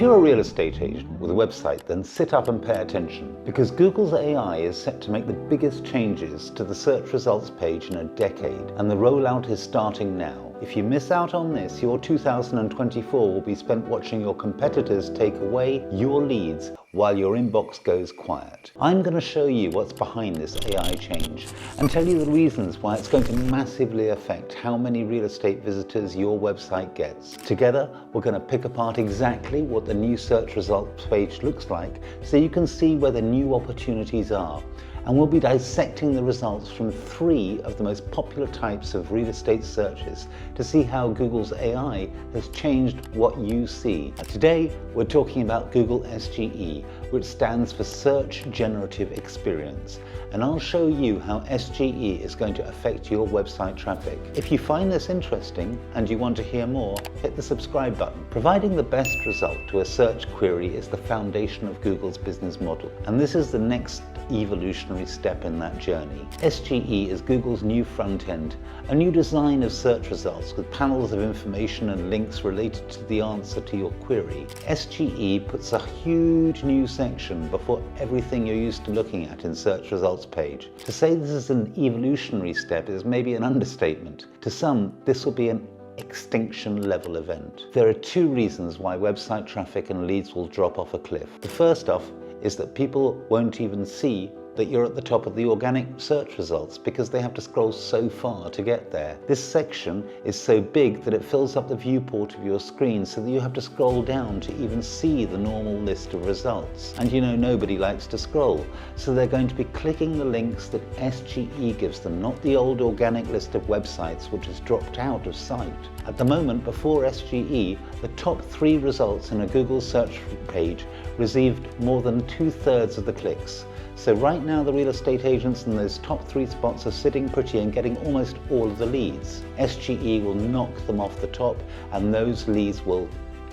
If you're a real estate agent with a website, then sit up and pay attention, because Google's AI is set to make the biggest changes to the search results page in a decade, and the rollout is starting now. If you miss out on this, your 2024 will be spent watching your competitors take away your leads while your inbox goes quiet. I'm going to show you what's behind this AI change and tell you the reasons why it's going to massively affect how many real estate visitors your website gets. Together, we're going to pick apart exactly what the new search results page looks like so you can see where the new opportunities are. And we'll be dissecting the results from 3 of the most popular types of real estate searches to see how Google's AI has changed what you see. Today, we're talking about Google SGE, which stands for Search Generative Experience. And I'll show you how SGE is going to affect your website traffic. If you find this interesting and you want to hear more, hit the subscribe button. Providing the best result to a search query is the foundation of Google's business model. And this is the next evolutionary step in that journey. SGE is Google's new front end, a new design of search results with panels of information and links related to the answer to your query. SGE puts a huge new section before everything you're used to looking at in search results page. To say this is an evolutionary step is maybe an understatement. To some, this will be an extinction level event. There are 2 reasons why website traffic and leads will drop off a cliff. The first off is that people won't even see that you're at the top of the organic search results because they have to scroll so far to get there. This section is so big that it fills up the viewport of your screen so that you have to scroll down to even see the normal list of results. And you know, nobody likes to scroll, so they're going to be clicking the links that SGE gives them, not the old organic list of websites which has dropped out of sight. At the moment, before SGE, the top 3 results in a Google search page received more than 2/3 of the clicks. So right now the real estate agents in those top 3 spots are sitting pretty and getting almost all of the leads. SGE will knock them off the top and those leads will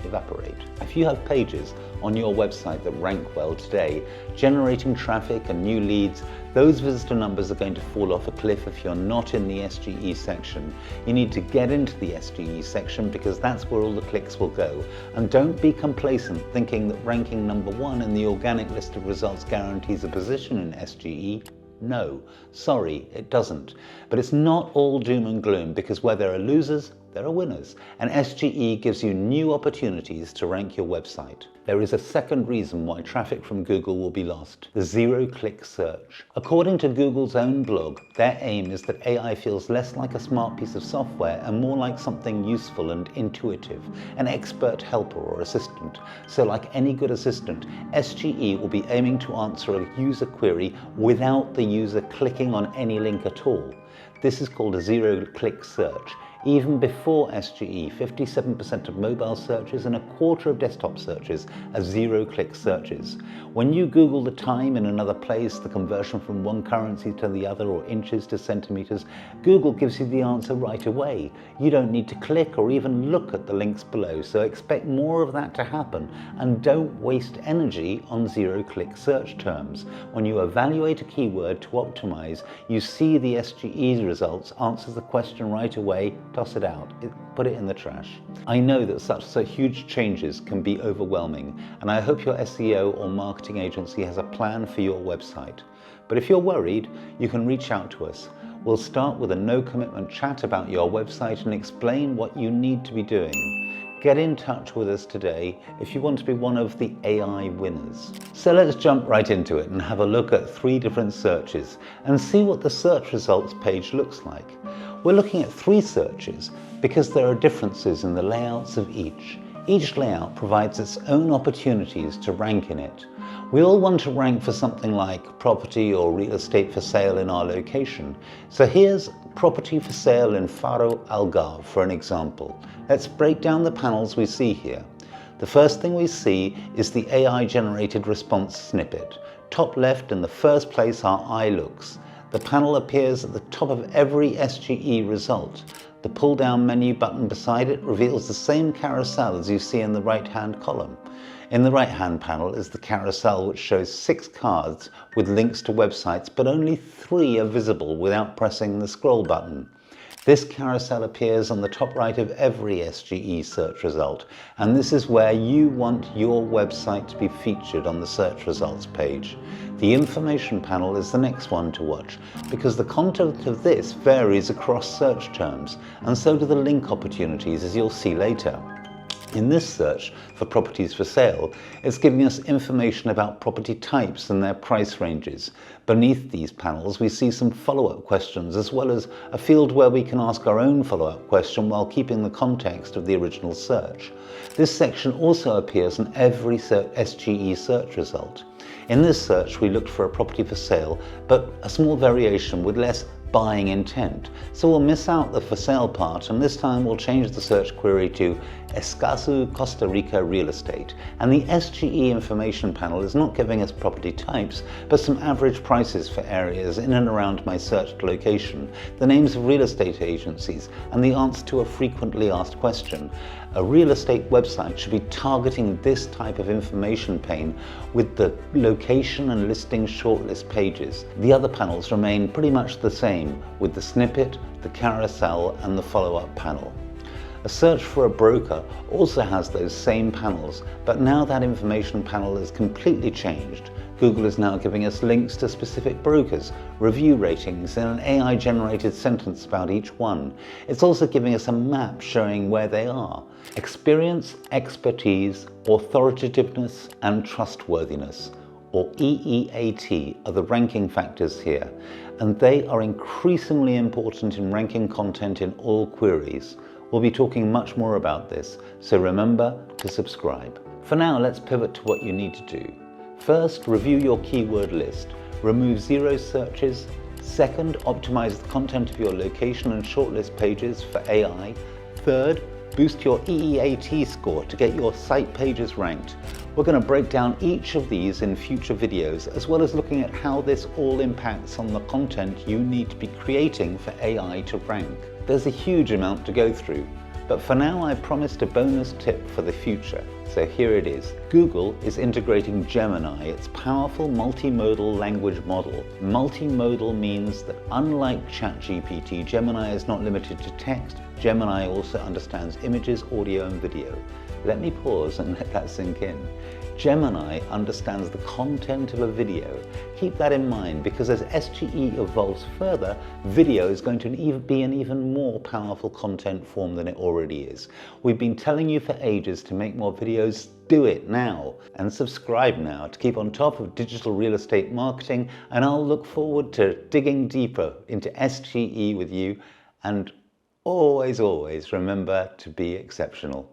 evaporate. If you have pages on your website that rank well today, generating traffic and new leads, those visitor numbers are going to fall off a cliff if you're not in the SGE section. You need to get into the SGE section because that's where all the clicks will go. And don't be complacent thinking that ranking number 1 in the organic list of results guarantees a position in SGE. No, sorry, it doesn't. But it's not all doom and gloom, because where there are losers, there are winners, and SGE gives you new opportunities to rank your website. There is a second reason why traffic from Google will be lost: the zero-click search. According to Google's own blog, their aim is that AI feels less like a smart piece of software and more like something useful and intuitive, an expert helper or assistant. So like any good assistant, SGE will be aiming to answer a user query without the user clicking on any link at all. This is called a zero-click search. Even before SGE, 57% of mobile searches and 1/4 of desktop searches are zero-click searches. When you Google the time in another place, the conversion from one currency to the other, or inches to centimeters, Google gives you the answer right away. You don't need to click or even look at the links below, so expect more of that to happen, and don't waste energy on zero-click search terms. When you evaluate a keyword to optimize, you see the SGE results, answers the question right away, toss it out, put it in the trash. I know that such huge changes can be overwhelming, and I hope your SEO or marketing agency has a plan for your website. But if you're worried, you can reach out to us. We'll start with a no-commitment chat about your website and explain what you need to be doing. Get in touch with us today if you want to be one of the AI winners. So let's jump right into it and have a look at 3 different searches and see what the search results page looks like. We're looking at 3 searches because there are differences in the layouts of each. Each layout provides its own opportunities to rank in it. We all want to rank for something like property or real estate for sale in our location. So here's property for sale in Faro, Algarve for an example. Let's break down the panels we see here. The first thing we see is the AI generated response snippet. Top left in the first place are iLooks. The panel appears at the top of every SGE result. The pull-down menu button beside it reveals the same carousel as you see in the right-hand column. In the right-hand panel is the carousel, which shows 6 cards with links to websites, but only 3 are visible without pressing the scroll button. This carousel appears on the top right of every SGE search result, and this is where you want your website to be featured on the search results page. The information panel is the next one to watch, because the content of this varies across search terms, and so do the link opportunities, as you'll see later. In this search for properties for sale, it's giving us information about property types and their price ranges. Beneath these panels, we see some follow-up questions, as well as a field where we can ask our own follow-up question while keeping the context of the original search. This section also appears in every SGE search result. In this search, we looked for a property for sale, but a small variation with less buying intent. So we'll miss out the for sale part, and this time we'll change the search query to Escazú, Costa Rica real estate. And the SGE information panel is not giving us property types, but some average prices for areas in and around my searched location, the names of real estate agencies, and the answer to a frequently asked question. A real estate website should be targeting this type of information pane with the location and listing shortlist pages. The other panels remain pretty much the same, with the snippet, the carousel, and the follow-up panel. A search for a broker also has those same panels, but now that information panel is completely changed. Google is now giving us links to specific brokers, review ratings, and an AI-generated sentence about each one. It's also giving us a map showing where they are. Experience, expertise, authoritativeness, and trustworthiness, or EEAT, are the ranking factors here, and they are increasingly important in ranking content in all queries. We'll be talking much more about this, so remember to subscribe. For now, let's pivot to what you need to do. First, review your keyword list. Remove zero searches. Second, optimize the content of your location and shortlist pages for AI. Third, boost your EEAT score to get your site pages ranked. We're going to break down each of these in future videos, as well as looking at how this all impacts on the content you need to be creating for AI to rank. There's a huge amount to go through, but for now I promised a bonus tip for the future, so here it is. Google is integrating Gemini, its powerful multimodal language model. Multimodal means that unlike ChatGPT, Gemini is not limited to text. Gemini also understands images, audio, and video. Let me pause and let that sink in. Gemini understands the content of a video. Keep that in mind, because as SGE evolves further, video is going to be an even more powerful content form than it already is. We've been telling you for ages to make more videos. Do it now, and subscribe now to keep on top of digital real estate marketing, and I'll look forward to digging deeper into SGE with you, and always remember to be exceptional.